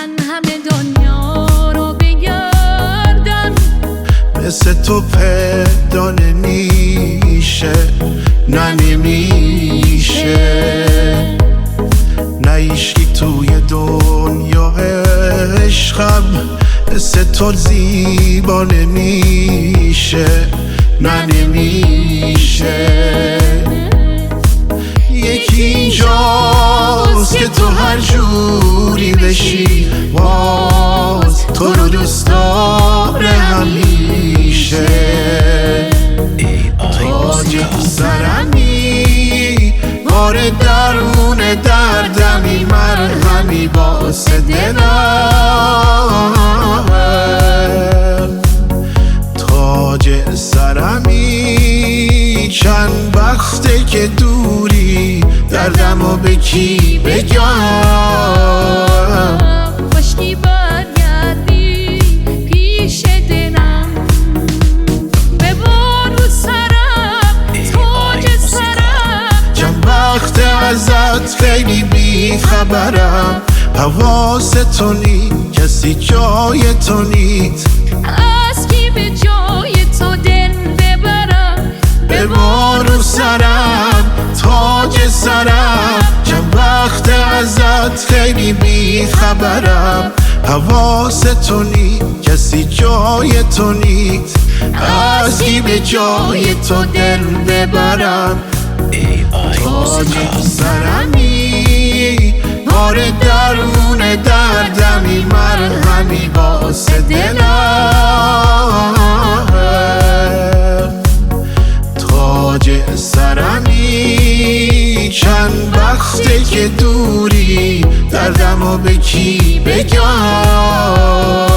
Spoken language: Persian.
من همه دنیا رو بگردم، مثل تو پیدا نمیشه، نه نمیشه، نه ایشکی توی دنیا عشقم مثل تو زیبا نمیشه، نه نمیشه. یکی اینجاست که تو هر جوری بشی باز تو رو دوست داره همیشه. تاج سرمی بار درمون دردمی، مرهمی واسه دلم. تاج سرمی چند وقته که دوری، دردمو به کی بگم؟ کاشکی برگردی پیش دلم، ببار رو سرم تاج سرم. چند وقت ازت خیلی بیخبرم، حواس تو نی، کسی جای تو نیست، از کی به جای تو دل ببرم؟ ببار رو سرم تاج سرم. چند وقت ازت خیلی بیخبرم، حواس تو نی، کسی جای تو نیست، از کی به جای تو دل ببرم؟ تاج سرمی بار درمون دردمی، مرهمی واسه دلم. تاج سرمی چند وقته که دوری، دردمو به کی بگم؟